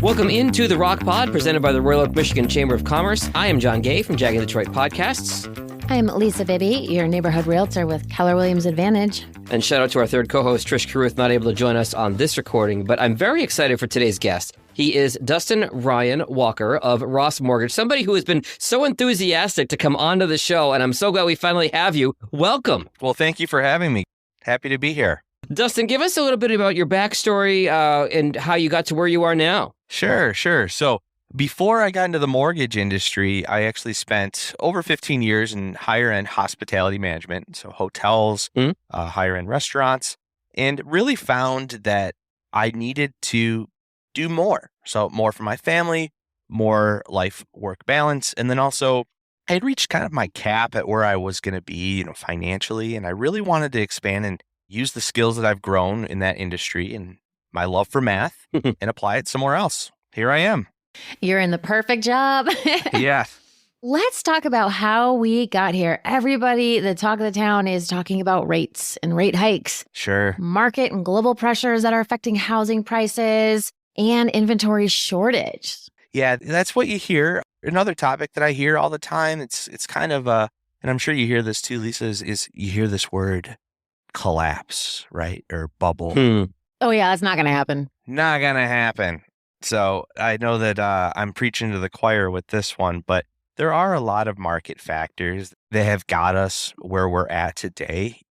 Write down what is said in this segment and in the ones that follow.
Welcome into the Rocc Pod, presented by the Royal Oak, Michigan Chamber of Commerce. I am John Gay from Jagged Detroit Podcasts. I'm Lisa Bibby, your neighborhood realtor with Keller Williams Advantage. And shout out to our third co-host, Trish Carruth, not able to join us on this recording, but I'm very excited for today's guest. He is Dustin Ryan Walker of Rocc Mortgage, somebody who has been so enthusiastic to come onto the show, and I'm so glad we finally have you. Welcome. Well, thank you for having me. Happy to be here. Dustin, give us a little bit about your backstory and how you got to where you are now. Sure. So before I got into the mortgage industry, I actually spent over 15 years in higher-end hospitality management, so hotels, higher-end restaurants, and really found that I needed to do more. So more for my family, more life-work balance, and then also I had reached kind of my cap at where I was going to be, financially, and I really wanted to expand and use the skills that I've grown in that industry and my love for math and apply it somewhere else. Here I am. You're in the perfect job. Yeah. Let's talk about how we got here. Everybody, the talk of the town is talking about rates and rate hikes. Sure. Market and global pressures that are affecting housing prices and inventory shortage. Yeah, that's what you hear. Another topic that I hear all the time, it's kind of and I'm sure you hear this too, Lisa, is you hear this word collapse, right? Or bubble. Oh yeah, that's not going to happen. Not going to happen. So I know that I'm preaching to the choir with this one, but there are a lot of market factors that have got us where we're at today.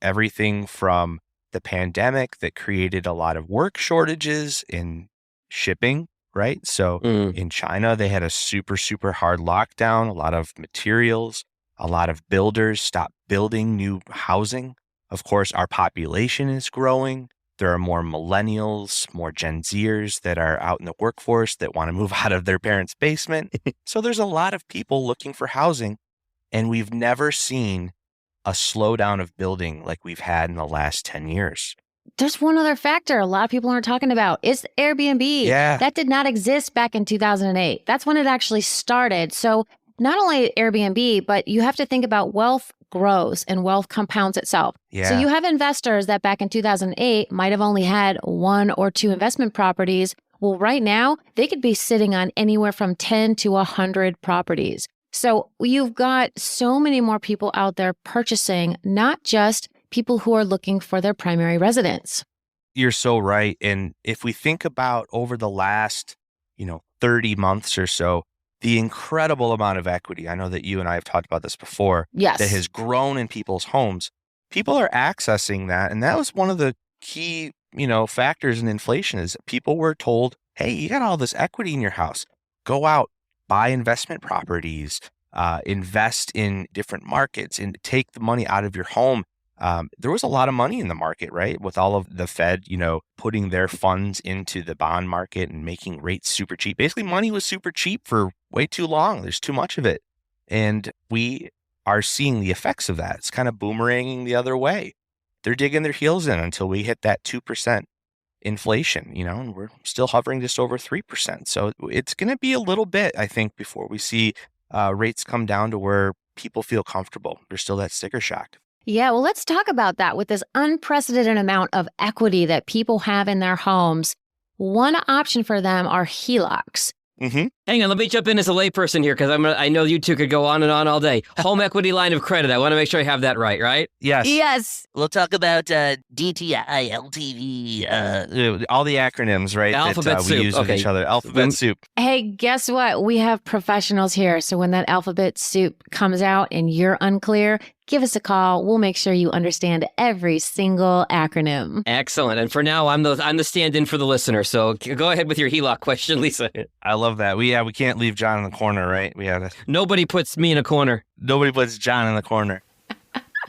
Everything from the pandemic that created a lot of work shortages in shipping, right? So in China, they had a super, super hard lockdown, a lot of materials, a lot of builders stopped building new housing. Of course, our population is growing. There are more millennials, more Gen Zers that are out in the workforce that want to move out of their parents' basement. So there's a lot of people looking for housing, and we've never seen a slowdown of building like we've had in the last 10 years. There's one other factor a lot of people aren't talking about. It's Airbnb. Yeah. That did not exist back in 2008. That's when it actually started. So not only Airbnb, but you have to think about wealth grows and wealth compounds itself. Yeah. So you have investors that back in 2008 might have only had one or two investment properties. Well, right now, they could be sitting on anywhere from 10 to 100 properties. So you've got so many more people out there purchasing, not just people who are looking for their primary residence. You're so right. And if we think about over the last, 30 months or so, the incredible amount of equity, I know that you and I have talked about this before, Yes. that has grown in people's homes, people are accessing that. And that was one of the key, factors in inflation is people were told, hey, you got all this equity in your house. Go out, buy investment properties, invest in different markets and take the money out of your home. There was a lot of money in the market, right? With all of the Fed, putting their funds into the bond market and making rates super cheap. Basically, money was super cheap for way too long. There's too much of it. And we are seeing the effects of that. It's kind of boomeranging the other way. They're digging their heels in until we hit that 2% inflation, and we're still hovering just over 3%. So it's going to be a little bit, I think, before we see rates come down to where people feel comfortable. There's still that sticker shock. Yeah, well, let's talk about that. With this unprecedented amount of equity that people have in their homes, one option for them are HELOCs. Mm-hmm. Hang on, let me jump in as a layperson here because I know you two could go on and on all day. Home equity line of credit. I want to make sure I have that right? Yes. Yes. We'll talk about DTI, LTV. All the acronyms, right? Alphabet that soup. we use with Okay. each other. Alphabet soup. Hey, guess what? We have professionals here. So when that alphabet soup comes out and you're unclear, give us a call. We'll make sure you understand every single acronym. Excellent. And for now, I'm the stand-in for the listener. So go ahead with your HELOC question, Lisa. I love that. We can't leave John in the corner, right? Nobody puts me in a corner. Nobody puts John in the corner.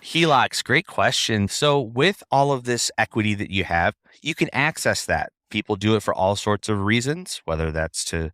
HELOCs, great question. So with all of this equity that you have, you can access that. People do it for all sorts of reasons, whether that's to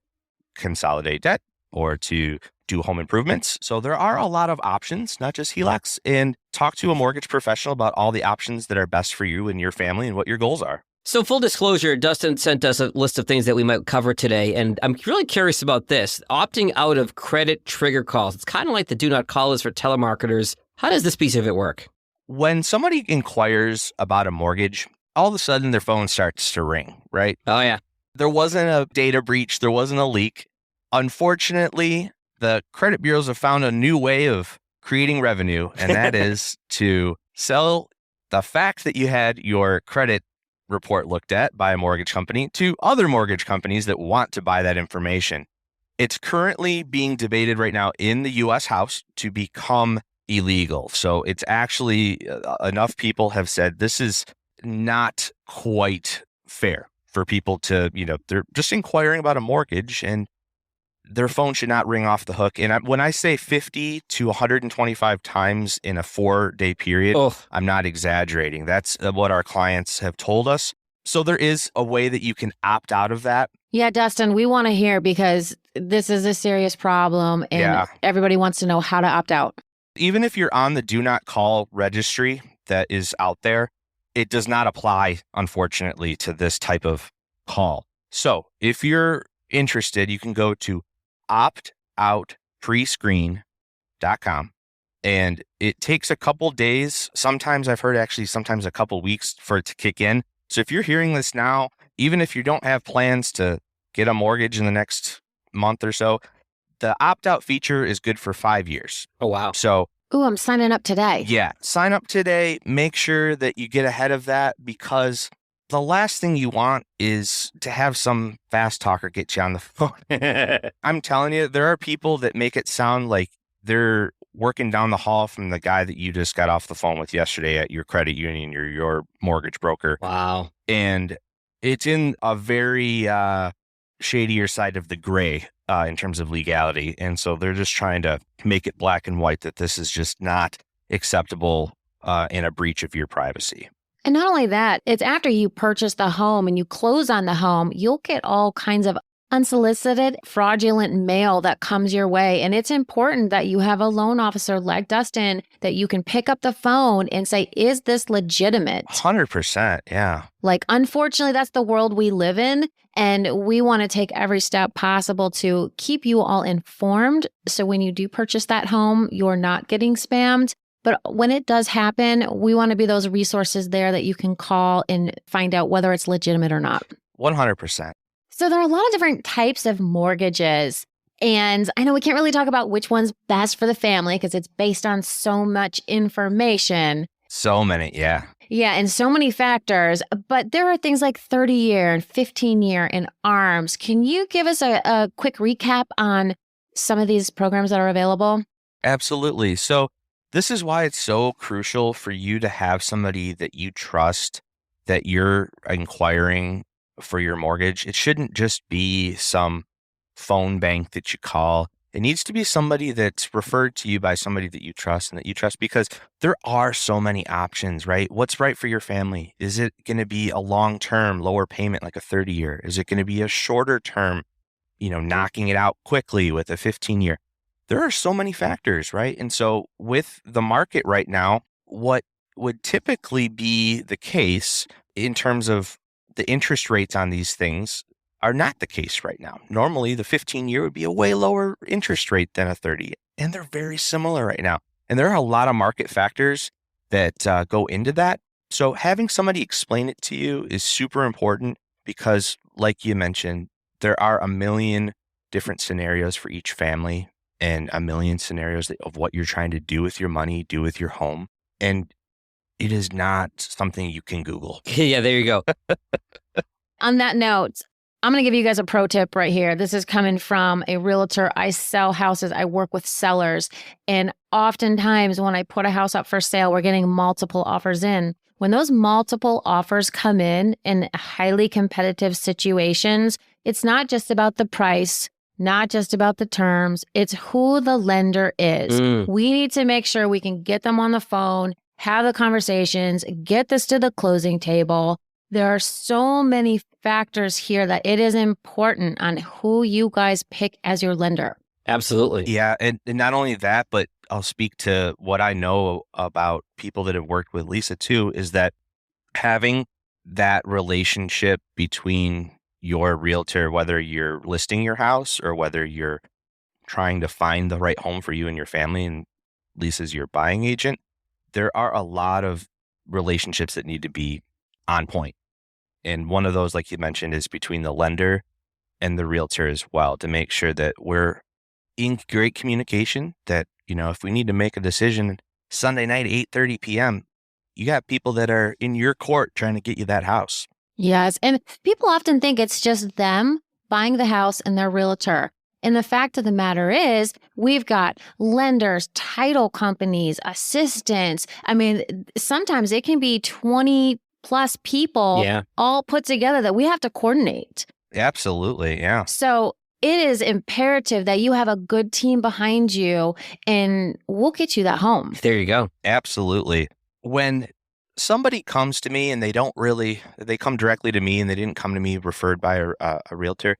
consolidate debt or to do home improvements. So there are a lot of options, not just HELOCs, and talk to a mortgage professional about all the options that are best for you and your family and what your goals are. So full disclosure, Dustin sent us a list of things that we might cover today, and I'm really curious about this. Opting out of credit trigger calls. It's kind of like the do not call list for telemarketers. How does this piece of it work? When somebody inquires about a mortgage, all of a sudden their phone starts to ring, right? Oh, yeah. There wasn't a data breach. There wasn't a leak. Unfortunately, the credit bureaus have found a new way of creating revenue, and that is to sell the fact that you had your credit report looked at by a mortgage company to other mortgage companies that want to buy that information. It's currently being debated right now in the U.S. House to become illegal. So it's actually enough people have said this is not quite fair for people to, they're just inquiring about a mortgage and their phone should not ring off the hook. And when I say 50 to 125 times in a 4-day period, I'm not exaggerating. That's what our clients have told us. So there is a way that you can opt out of that. Yeah, Dustin, we want to hear because this is a serious problem and everybody wants to know how to opt out. Even if you're on the do not call registry that is out there, it does not apply, unfortunately, to this type of call. So if you're interested, you can go to optoutprescreen.com. And it takes a couple days. Sometimes I've heard sometimes a couple weeks for it to kick in. So if you're hearing this now, even if you don't have plans to get a mortgage in the next month or so, the opt-out feature is good for 5 years. Oh, wow. So, I'm signing up today. Yeah, sign up today. Make sure that you get ahead of that because the last thing you want is to have some fast talker get you on the phone. I'm telling you, there are people that make it sound like they're working down the hall from the guy that you just got off the phone with yesterday at your credit union or your mortgage broker. Wow. And it's in a very shadier side of the gray in terms of legality. And so they're just trying to make it black and white that this is just not acceptable in a breach of your privacy. And not only that, it's after you purchase the home and you close on the home, you'll get all kinds of unsolicited, fraudulent mail that comes your way. And it's important that you have a loan officer like Dustin that you can pick up the phone and say, is this legitimate? 100%. Yeah. Like, unfortunately, that's the world we live in. And we want to take every step possible to keep you all informed. So when you do purchase that home, you're not getting spammed. But when it does happen, we want to be those resources there that you can call and find out whether it's legitimate or not. 100%. So there are a lot of different types of mortgages. And I know we can't really talk about which one's best for the family because it's based on so much information. So many, yeah. Yeah, and so many factors. But there are things like 30-year and 15-year and ARMs. Can you give us a quick recap on some of these programs that are available? Absolutely. So this is why it's so crucial for you to have somebody that you trust that you're inquiring for your mortgage. It shouldn't just be some phone bank that you call. It needs to be somebody that's referred to you by somebody that you trust and that you trust because there are so many options, right? What's right for your family? Is it going to be a long-term lower payment like a 30-year? Is it going to be a shorter term, knocking it out quickly with a 15-year? There are so many factors, right? And so with the market right now, what would typically be the case in terms of the interest rates on these things are not the case right now. Normally, the 15-year would be a way lower interest rate than a 30, and they're very similar right now. And there are a lot of market factors that go into that. So having somebody explain it to you is super important because, like you mentioned, there are a million different scenarios for each family and a million scenarios of what you're trying to do with your money, do with your home. And it is not something you can Google. Yeah, there you go. On that note, I'm going to give you guys a pro tip right here. This is coming from a realtor. I sell houses. I work with sellers. And oftentimes when I put a house up for sale, we're getting multiple offers in. When those multiple offers come in highly competitive situations, it's not just about the price, not just about the terms. It's who the lender is. We need to make sure we can get them on the phone, have the conversations, get this to the closing table. There are so many factors here that it is important on who you guys pick as your lender. Absolutely. Yeah. And not only that, but I'll speak to what I know about people that have worked with Lisa too, is that having that relationship between your realtor, whether you're listing your house or whether you're trying to find the right home for you and your family, and Lisa's your buying agent, there are a lot of relationships that need to be on point. And one of those, like you mentioned, is between the lender and the realtor as well, to make sure that we're in great communication, that, if we need to make a decision Sunday night, 8:30 p.m., you got people that are in your court trying to get you that house. Yes. And people often think it's just them buying the house and their realtor. And the fact of the matter is, we've got lenders, title companies, assistants. I mean, sometimes it can be 20 plus people all put together that we have to coordinate. Absolutely. Yeah. So it is imperative that you have a good team behind you, and we'll get you that home. There you go. Absolutely. When somebody comes to me and they come directly to me and they didn't come to me referred by a realtor,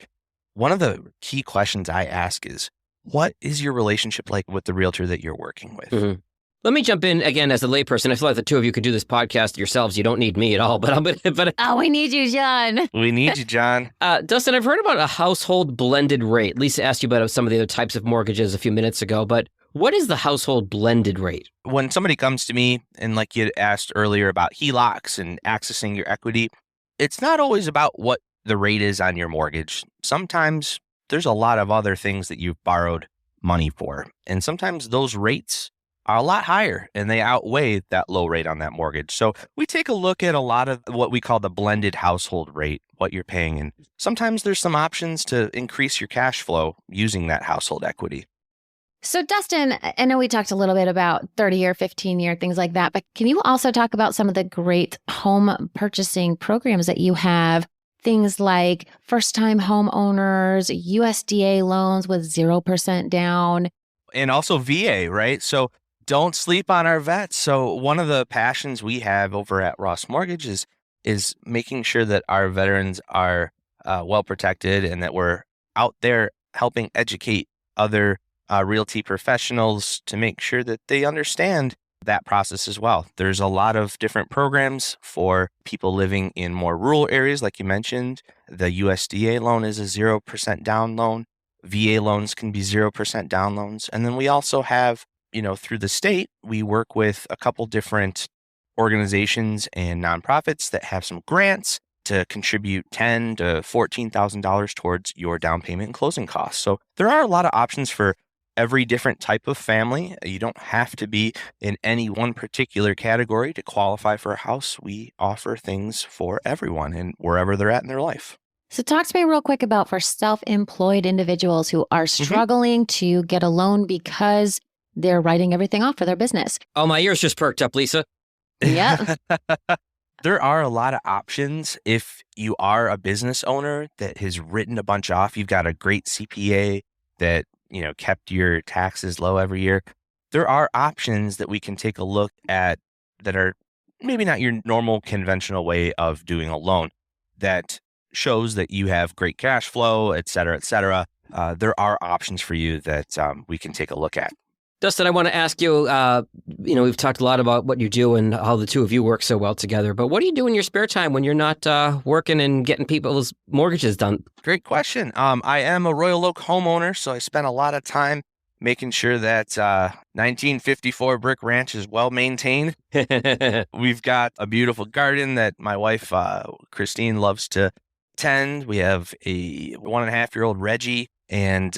one of the key questions I ask is, what is your relationship like with the realtor that you're working with? Mm-hmm. Let me jump in again as a layperson. I feel like the two of you could do this podcast yourselves. You don't need me at all. Oh, we need you, John. We need you, John. Dustin, I've heard about a household blended rate. Lisa asked you about some of the other types of mortgages a few minutes ago, but what is the household blended rate? When somebody comes to me, and like you asked earlier about HELOCs and accessing your equity, it's not always about what the rate is on your mortgage. Sometimes there's a lot of other things that you've borrowed money for, and sometimes those rates are a lot higher and they outweigh that low rate on that mortgage. So we take a look at a lot of what we call the blended household rate, what you're paying. And sometimes there's some options to increase your cash flow using that household equity. So Dustin, I know we talked a little bit about 30-year, 15-year, things like that, but can you also talk about some of the great home purchasing programs that you have? Things like first-time homeowners, USDA loans with 0% down. And also VA, right? So don't sleep on our vets. So one of the passions we have over at Rocc Mortgage is making sure that our veterans are well protected, and that we're out there helping educate other realty professionals to make sure that they understand that process as well. There's a lot of different programs for people living in more rural areas, like you mentioned. The USDA loan is a 0% down loan. VA loans can be 0% down loans. And then we also have, through the state, we work with a couple different organizations and nonprofits that have some grants to contribute $10,000 to $14,000 towards your down payment and closing costs. So there are a lot of options for every different type of family. You don't have to be in any one particular category to qualify for a house. We offer things for everyone and wherever they're at in their life. So talk to me real quick about for self-employed individuals who are struggling to get a loan because they're writing everything off for their business. Oh, my ears just perked up, Lisa. Yeah. There are a lot of options. If you are a business owner that has written a bunch off, you've got a great CPA that, kept your taxes low every year. There are options that we can take a look at that are maybe not your normal conventional way of doing a loan, that shows that you have great cash flow, et cetera, et cetera. There are options for you that we can take a look at. Dustin, I want to ask you, we've talked a lot about what you do and how the two of you work so well together, but what do you do in your spare time when you're not working and getting people's mortgages done? Great question. I am a Royal Oak homeowner, so I spend a lot of time making sure that 1954 Brick Ranch is well maintained. We've got a beautiful garden that my wife, Christine, loves to tend. We have a 1.5-year-old Reggie. And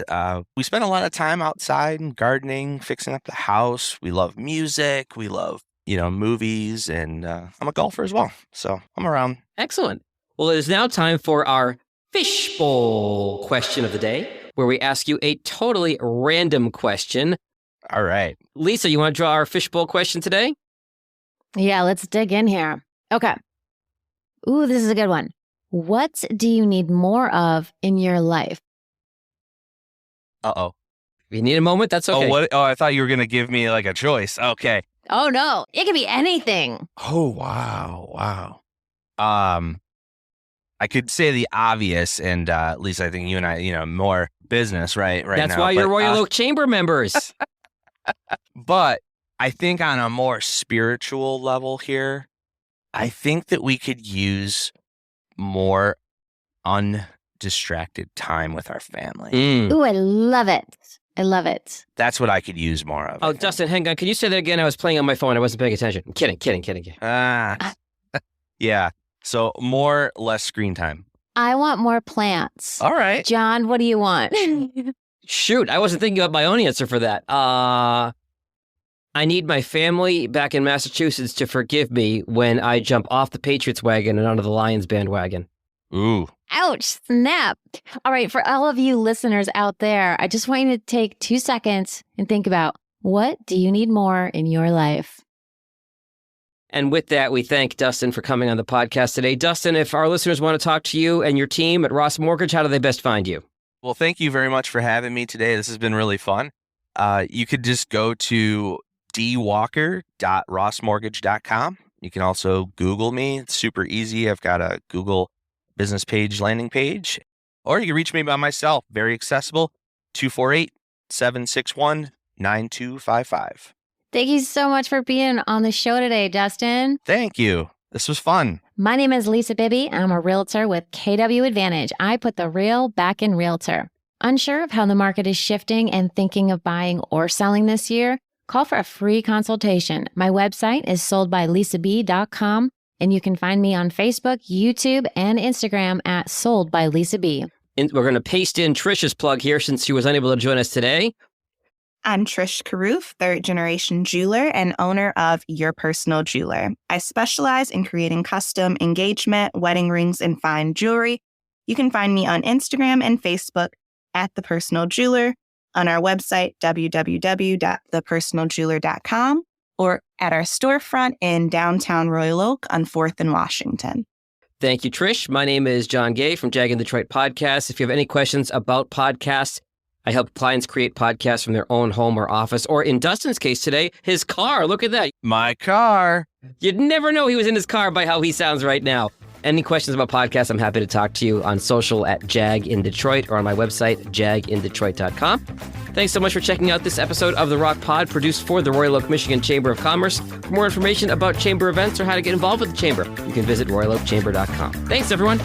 we spend a lot of time outside and gardening, fixing up the house. We love music. We love, movies. And I'm a golfer as well. So I'm around. Excellent. Well, it is now time for our fishbowl question of the day, where we ask you a totally random question. All right. Lisa, you want to draw our fishbowl question today? Yeah, let's dig in here. Okay. Ooh, this is a good one. What do you need more of in your life? Uh-oh. If you need a moment, that's okay. Oh, what? Oh, I thought you were going to give me like a choice. Okay. Oh, no. It can be anything. Oh, wow. I could say the obvious, and at least I think you and I, more business right That's now. why you're Royal Oak Chamber members. But I think on a more spiritual level here, I think that we could use more undistracted time with our family. Ooh, I love it. I love it. That's what I could use more of. Oh, Dustin, hang on. Can you say that again? I was playing on my phone. I wasn't paying attention. Kidding. Yeah. So more, less screen time. I want more plants. All right. John, what do you want? Shoot, I wasn't thinking of my own answer for that. I need my family back in Massachusetts to forgive me when I jump off the Patriots wagon and onto the Lions bandwagon. Ooh. Ouch, snap. All right, for all of you listeners out there, I just want you to take 2 seconds and think about, what do you need more in your life? And with that, we thank Dustin for coming on the podcast today. Dustin, if our listeners want to talk to you and your team at Rocc Mortgage, how do they best find you? Well, thank you very much for having me today. This has been really fun. You could just go to dwalker.rossmortgage.com. You can also Google me. It's super easy. I've got a Google business page, landing page. Or you can reach me by myself. Very accessible. 248-761-9255. Thank you so much for being on the show today, Dustin. Thank you. This was fun. My name is Lisa Bibby. I'm a realtor with KW Advantage. I put the real back in realtor. Unsure of how the market is shifting and thinking of buying or selling this year? Call for a free consultation. My website is soldbylisab.com, and you can find me on Facebook, YouTube, and Instagram at Sold by Lisa B. And we're going to paste in Trish's plug here since she was unable to join us today. I'm Trish Carruth, third-generation jeweler and owner of Your Personal Jeweler. I specialize in creating custom engagement, wedding rings, and fine jewelry. You can find me on Instagram and Facebook at The Personal Jeweler, on our website, www.thepersonaljeweler.com, or at our storefront in downtown Royal Oak on 4th and Washington. Thank you, Trish. My name is John Gay from Jag in Detroit Podcast. If you have any questions about podcasts, I help clients create podcasts from their own home or office, or in Dustin's case today, his car. Look at that. My car. You'd never know he was in his car by how he sounds right now. Any questions about podcasts, I'm happy to talk to you on social at Jag in Detroit or on my website, jagindetroit.com. Thanks so much for checking out this episode of The Rocc Pod, produced for the Royal Oak, Michigan Chamber of Commerce. For more information about chamber events or how to get involved with the chamber, you can visit royaloakchamber.com. Thanks, everyone.